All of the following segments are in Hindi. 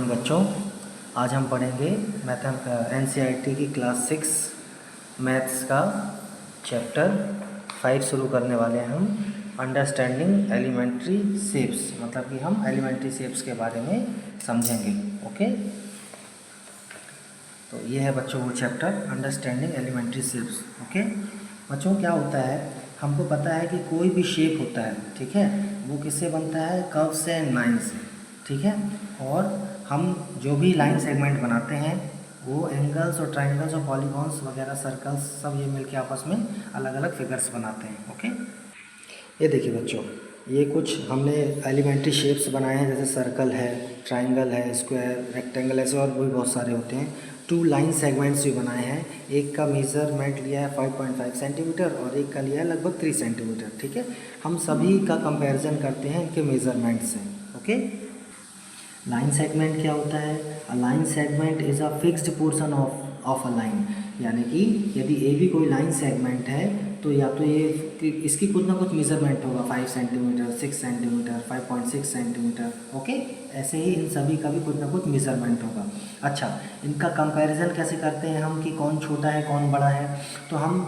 मॉर्निंग बच्चों। आज हम पढ़ेंगे NCERT की क्लास 6 मैथ्स का चैप्टर 5 शुरू करने वाले हैं हम। अंडरस्टैंडिंग एलिमेंट्री शेप्स, मतलब कि हम एलिमेंट्री शेप्स के बारे में समझेंगे। ओके, तो ये है बच्चों वो chapter understanding elementary shapes. Okay बच्चों, क्या होता है, हमको पता है कि कोई भी शेप होता है, ठीक है, वो किससे बनता है, कर्व से एंड लाइन से, ठीक है। और हम जो भी लाइन सेगमेंट बनाते हैं वो एंगल्स और ट्रायंगल्स और पॉलीगॉन्स वगैरह सर्कल्स सब ये मिलके आपस में अलग अलग फिगर्स बनाते हैं। ओके, ये देखिए बच्चों, ये कुछ हमने एलिमेंट्री शेप्स बनाए हैं, जैसे सर्कल है, ट्रायंगल है, स्क्वायर, रेक्टेंगल, ऐसे और भी बहुत सारे होते हैं। 2 लाइन सेगमेंट्स भी बनाए हैं, एक का मेज़रमेंट लिया है 5.5 सेंटीमीटर और एक का लिया है लगभग 3 सेंटीमीटर, ठीक है। हम सभी का कंपैरिजन करते हैं इनके मेज़रमेंट से। ओके, लाइन सेगमेंट क्या होता है, अ line segment is a fixed portion of a line, यानी कि यदि ए भी कोई लाइन सेगमेंट है तो या तो ये इसकी कुछ ना कुछ मेजरमेंट होगा, 5 सेंटीमीटर, 6 सेंटीमीटर, 5.6 सेंटीमीटर। ओके, ऐसे ही इन सभी का भी कुछ ना कुछ मेजरमेंट होगा। अच्छा, इनका कंपैरिजन कैसे करते हैं हम कि कौन छोटा है कौन बड़ा है, तो हम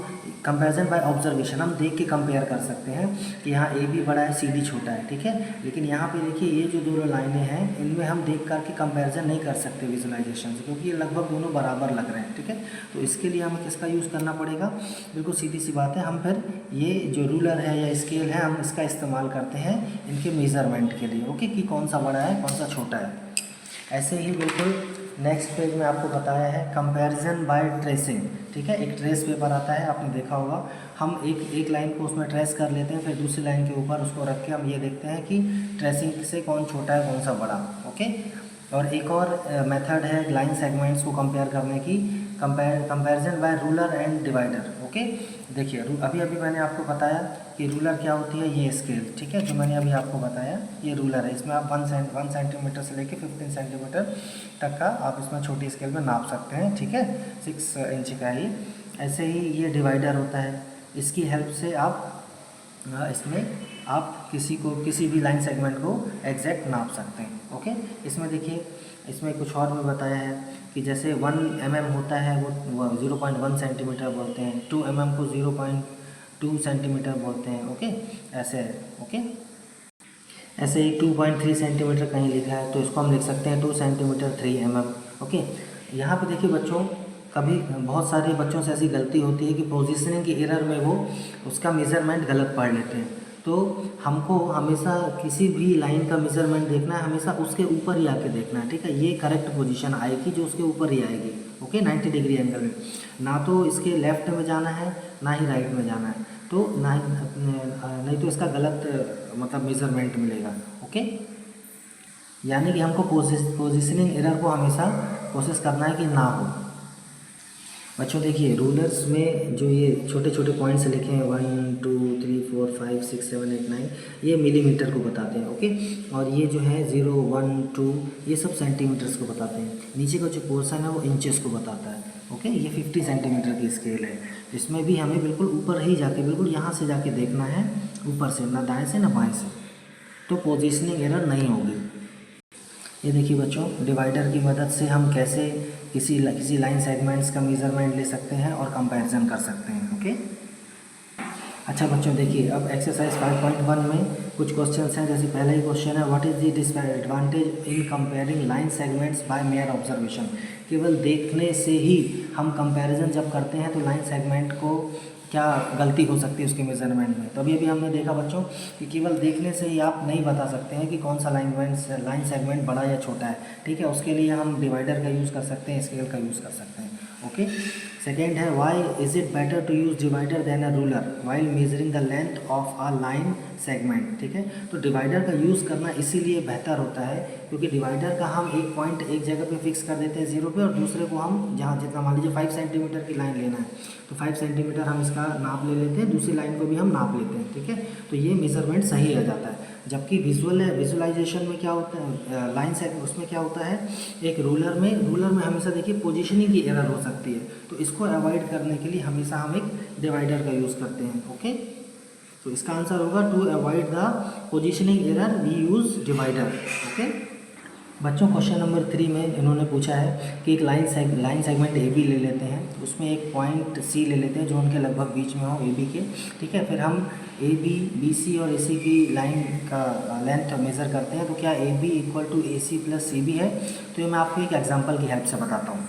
कंपैरिजन बाय ऑब्जर्वेशन, हम देख के कंपेयर कर सकते हैं कि यहाँ ए भी बड़ा है, सी डी छोटा है, ठीक है। लेकिन यहाँ पे देखिए ये जो दोनों लाइनें हैं इनमें हम देख करके कंपैरिजन नहीं कर सकते विजुलाइजेशन से, क्योंकि ये लगभग दोनों बराबर लग रहे हैं, ठीक है। तो इसके लिए हमें किसका यूज़ करना पड़ेगा, बिल्कुल सीधी सी बात है, हम फिर ये जो रूलर है या स्केल है हम इसका इस्तेमाल करते हैं इनके मेज़रमेंट के लिए। ओके, कि कौन सा बड़ा है कौन सा छोटा है। ऐसे ही बिल्कुल नेक्स्ट पेज में आपको बताया है कंपैरिजन बाय ट्रेसिंग, ठीक है। एक ट्रेस पेपर आता है, आपने देखा होगा, हम एक लाइन को उसमें ट्रेस कर लेते हैं, फिर दूसरी लाइन के ऊपर उसको रख के हम ये देखते हैं कि ट्रेसिंग से कौन छोटा है कौन सा बड़ा। ओके, और एक और मेथड है लाइन सेगमेंट्स को कंपेयर करने की, comparison by ruler and divider. Okay, देखिए अभी अभी मैंने आपको बताया कि रूलर क्या होती है, ये स्केल, ठीक है, जो मैंने अभी आपको बताया ये रूलर है। इसमें आप 1 सेंटीमीटर से लेके 15 सेंटीमीटर तक का आप इसमें छोटी स्केल में नाप सकते हैं, ठीक है, 6 इंच का ही। ऐसे ही ये डिवाइडर होता है, इसकी हेल्प से आप इसमें आप किसी भी लाइन सेगमेंट को एग्जैक्ट नाप सकते हैं। ओके, इसमें देखिए, इसमें कुछ और भी बताया है कि जैसे 1 mm होता है वो 0.1 सेंटीमीटर बोलते हैं, 2 mm को 0.2 सेंटीमीटर बोलते हैं। ओके, ऐसे है। ओके, ऐसे ही 2.3 सेंटीमीटर कहीं लिखा है तो इसको हम लिख सकते हैं 2 सेंटीमीटर 3 mm। ओके, यहाँ पे देखिए बच्चों, कभी बहुत सारे बच्चों से ऐसी गलती होती है कि पोजीशनिंग की एरर में वो उसका मेज़रमेंट गलत पढ़ लेते हैं। तो हमको हमेशा किसी भी लाइन का मेज़रमेंट देखना है, हमेशा उसके ऊपर ही आके देखना है, ठीक है। ये करेक्ट पोजीशन आएगी जो उसके ऊपर ही आएगी। ओके, 90 डिग्री एंगल में, ना तो इसके लेफ़्ट में जाना है ना ही राइट में जाना है, तो नहीं तो इसका गलत मतलब मेज़रमेंट मिलेगा। ओके, यानी कि हमको पोजीशनिंग एरर को हमेशा कोशिश करना है कि ना हो। बच्चों देखिए, रूलर्स में जो ये छोटे छोटे पॉइंट्स लिखे हैं 1 2 3 4 5 6 7 8 9, ये मिलीमीटर को बताते हैं। ओके, और ये जो है 0 1 2 ये सब सेंटीमीटर्स को बताते हैं। नीचे का जो पोर्शन है वो इंचेस को बताता है। ओके, ये 50 सेंटीमीटर की स्केल है। इसमें भी हमें बिल्कुल ऊपर ही जाके, बिल्कुल यहाँ से जाके देखना है, ऊपर से, ना दाएँ से ना बाएँ से, तो पोजीशनिंग एरर नहीं होगी। ये देखिए बच्चों, डिवाइडर की मदद से हम कैसे किसी लाइन सेगमेंट्स का मेज़रमेंट ले सकते हैं और कंपैरिजन कर सकते हैं। ओके, अच्छा बच्चों देखिए, अब एक्सरसाइज 5.1 में कुछ क्वेश्चंस हैं। जैसे पहला ही क्वेश्चन है, what is the disadvantage in comparing line segments by mere observation. केवल देखने से ही हम कंपैरिजन जब करते हैं तो लाइन सेगमेंट को क्या गलती हो सकती है उसके मेज़रमेंट में। तो अभी अभी हमने देखा बच्चों कि केवल देखने से ही आप नहीं बता सकते हैं कि कौन सा लाइन सेगमेंट बड़ा या छोटा है, ठीक है। उसके लिए हम डिवाइडर का यूज़ कर सकते हैं, स्केल का यूज़ कर सकते हैं। ओके, सेकेंड है, why is it better to use divider than a ruler while measuring the length of a line segment, ठीक है। तो डिवाइडर का यूज़ करना इसीलिए बेहतर होता है क्योंकि डिवाइडर का हम एक पॉइंट एक जगह पे फिक्स कर देते हैं 0 पे, और दूसरे को हम जहाँ जितना, मान लीजिए 5 सेंटीमीटर की लाइन लेना है तो 5 सेंटीमीटर हम इसका नाप ले लेते हैं, दूसरी लाइन को भी हम नाप लेते हैं, ठीक है। तो ये मेज़रमेंट सही आ जाता है। जबकि विजुअलाइजेशन में क्या होता है, लाइन से उसमें क्या होता है, एक रूलर में हमेशा देखिए पोजीशनिंग की एरर हो सकती है, तो इसको अवॉइड करने के लिए हमेशा हम एक डिवाइडर का यूज़ करते हैं। ओके, तो इसका आंसर होगा to avoid the positioning error we use divider. Okay, बच्चों क्वेश्चन नंबर 3 में इन्होंने पूछा है कि एक लाइन सेगमेंट ए बी ले लेते हैं, उसमें एक पॉइंट सी ले लेते हैं जो उनके लगभग बीच में हो ए बी के, ठीक है। फिर हम ए बी बी सी और ए सी की लाइन का लेंथ मेज़र करते हैं, तो क्या A B equal to A C plus C B है। तो ये मैं आपको एक एग्जांपल की हेल्प से बताता हूँ।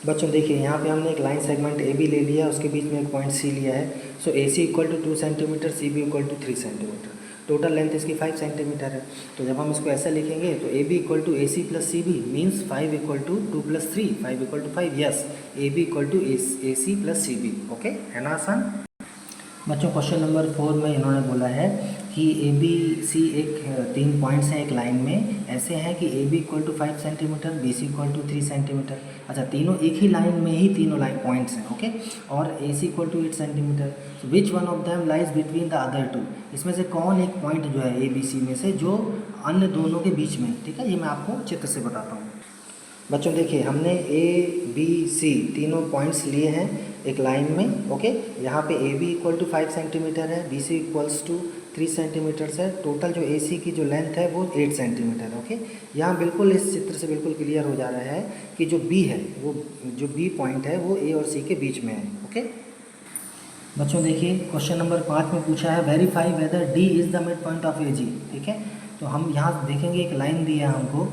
बच्चों देखिए, यहाँ पे हमने एक लाइन सेगमेंट ए बी ले लिया है, उसके बीच में एक पॉइंट सी लिया है। So A C equal to 2 centimetre, C B equal to 3 centimetre, total length इसकी 5 सेंटीमीटर है। तो जब हम इसको ऐसा लिखेंगे तो A B equal to A C plus C B means 5 equal to 2 plus 3, 5 equal to 5, yes A B equal to A C plus C B. Okay, है ना आसान। बच्चों क्वेश्चन नंबर 4 में इन्होंने बोला है कि ए बी सी एक 3 पॉइंट्स हैं एक लाइन में, ऐसे हैं कि A B equal to 5 centimetre, B C equal to 3 centimetre. अच्छा, तीनों एक ही लाइन में ही तीनों लाइन पॉइंट्स हैं, ओके। और A C equal to 8 centimetre. So which one of them lies between the other two, इसमें से कौन एक पॉइंट जो है ए बी सी में से जो अन्य दोनों के बीच में, ठीक है। ये मैं आपको चित्र से बताता हूँ। बच्चों देखिए, हमने ए बी सी तीनों पॉइंट्स लिए हैं एक लाइन में, ओके। यहाँ पे A B equal to 5 centimetre है, B C equals to 3 centimetre है। टोटल जो ए सी की जो लेंथ है वो 8 सेंटीमीटर, ओके। यहाँ बिल्कुल इस चित्र से बिल्कुल क्लियर हो जा रहा है कि जो बी है, वो जो बी पॉइंट है वो ए और सी के बीच में है, ओके। बच्चों देखिए, क्वेश्चन नंबर 5 में पूछा है verify whether D is the midpoint of A G, ठीक है। तो हम यहाँ देखेंगे एक लाइन दी है हमको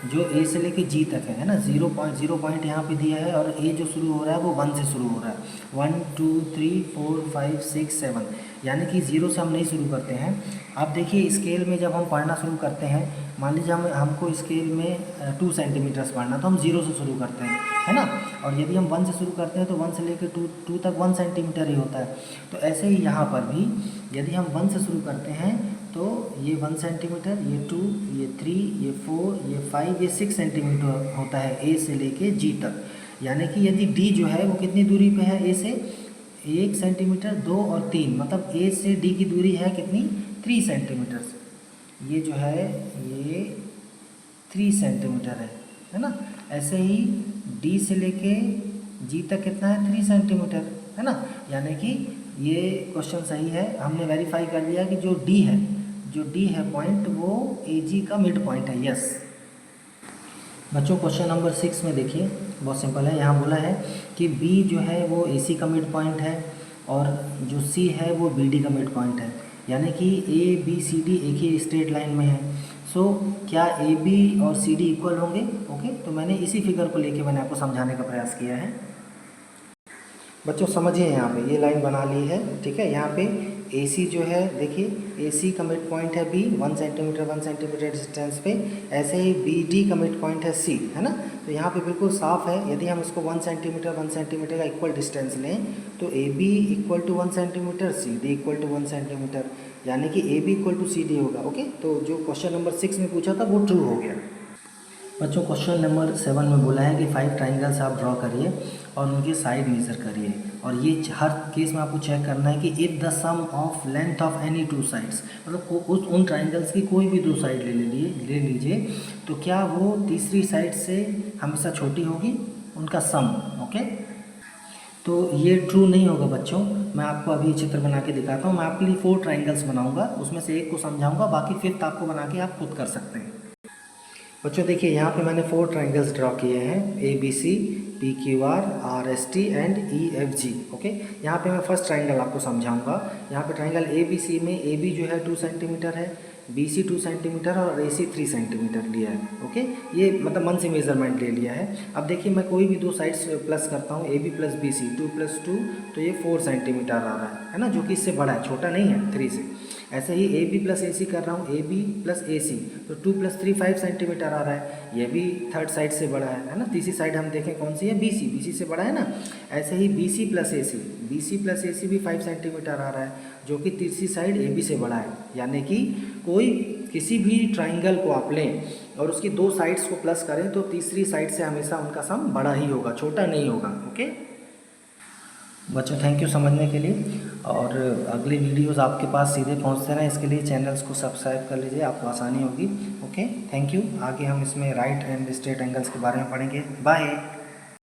जो ए से लेके जी तक है ना। 0 पॉइंट यहाँ पे दिया है और ए जो शुरू हो रहा है वो 1 से शुरू हो रहा है। 1 2 3 4 5 6 7, यानी कि 0 से हम नहीं शुरू करते हैं। आप देखिए स्केल में जब हम पढ़ना शुरू करते हैं, मान लीजिए हमको स्केल में 2 सेंटीमीटर्स पढ़ना, तो हम 0 से शुरू करते हैं, है ना। और यदि हम 1 से शुरू करते हैं तो 1 से लेकर 2 तक 1 सेंटीमीटर ही होता है। तो ऐसे ही यहाँ पर भी यदि हम 1 से शुरू करते हैं तो ये 1 सेंटीमीटर, ये 2, ये 3, ये 4, ये 5, ये 6 सेंटीमीटर होता है ए से लेके जी तक। यानी कि यदि डी जो है वो कितनी दूरी पे है ए से, 1 सेंटीमीटर, 2 और 3, मतलब ए से डी की दूरी है कितनी, 3 सेंटीमीटर। ये जो है ये 3 सेंटीमीटर है ना। ऐसे ही डी से लेके जी तक कितना है, 3 सेंटीमीटर, है ना। यानी कि ये क्वेश्चन सही है, हमने वेरीफाई कर लिया कि जो डी है पॉइंट वो ए जी का मिड पॉइंट है, यस। बच्चों क्वेश्चन नंबर 6 में देखिए, बहुत सिंपल है। यहाँ बोला है कि बी जो है वो ए सी का मिड पॉइंट है और जो सी है वो बी डी का मिड पॉइंट है, यानी कि ए बी सी डी एक ही स्ट्रेट लाइन में है। सो क्या ए बी और सी डी इक्वल होंगे, ओके। तो मैंने इसी फिगर को लेके मैंने आपको समझाने का प्रयास किया है। बच्चों समझिए, यहाँ पे ये लाइन बना ली है, ठीक है। यहाँ पे ए सी जो है, देखिए ए सी का मिड पॉइंट है बी, 1 सेंटीमीटर डिस्टेंस पे। ऐसे ही बी डी का मिड पॉइंट है सी, है ना। तो यहाँ पे बिल्कुल साफ है, यदि हम इसको 1 सेंटीमीटर का इक्वल डिस्टेंस लें तो A B equal to 1 centimetre, C D equal to 1 centimetre, यानी कि A B equal to C D होगा, ओके। तो जो क्वेश्चन नंबर 6 में पूछा था वो ट्रू हो गया। बच्चों क्वेश्चन नंबर 7 में बोला है कि 5 ट्राइंगल्स आप ड्रॉ करिए और उनकी साइड मेज़र करिए, और ये हर केस में आपको चेक करना है कि if the sum of length of any 2 sides, मतलब उन ट्राइंगल्स की कोई भी 2 साइड ले लीजिए, तो क्या वो तीसरी साइड से हमेशा छोटी होगी, उनका सम, ओके। तो ये ट्रू नहीं होगा बच्चों। मैं आपको अभी चित्र बना के दिखाता हूँ। मैं आपके लिए 4 ट्राइंगल्स बनाऊँगा, उसमें से एक को समझाऊँगा, बाकी 5th आपको बना के आप खुद कर सकते हैं। बच्चों देखिए, यहाँ पे मैंने 4 ट्राइंगल्स ड्रॉ किए हैं, A B C, P Q R, R S T and E F G, okay. यहाँ पे मैं फर्स्ट ट्राइंगल आपको समझाऊंगा। यहाँ पे ट्राइंगल ए बी सी में ए बी जो है 2 सेंटीमीटर है, बी सी 2 सेंटीमीटर और ए सी 3 सेंटीमीटर लिया है, ओके। ये मतलब मन से मेजरमेंट ले लिया है। अब देखिए, मैं कोई भी 2 साइड्स प्लस करता हूँ, A B plus B C, 2 + 2, तो ये 4 सेंटीमीटर आ रहा है ना, जो कि इससे बड़ा है, छोटा नहीं है 3 से। ऐसे ही ए बी प्लस ए सी कर रहा हूँ, ए बी प्लस ए सी, तो 2 + 3 5 सेंटीमीटर आ रहा है, ये भी थर्ड साइड से बड़ा है ना। तीसरी साइड हम देखें कौन सी है, बी सी से बड़ा है ना। ऐसे ही बी सी प्लस ए सी भी 5 सेंटीमीटर आ रहा है, जो कि तीसरी साइड ए बी से बड़ा है। यानी कि किसी भी ट्राइंगल को आप लें और उसकी 2 साइड्स को प्लस करें तो तीसरी साइड से हमेशा उनका सम बड़ा ही होगा, छोटा नहीं होगा, ओके। बच्चों थैंक यू समझने के लिए, और अगली वीडियोस आपके पास सीधे पहुंचते रहें, इसके लिए चैनल्स को सब्सक्राइब कर लीजिए, आपको आसानी होगी, ओके। Thank you. आगे हम इसमें राइट एंड स्ट्रेट एंगल्स के बारे में पढ़ेंगे। बाय।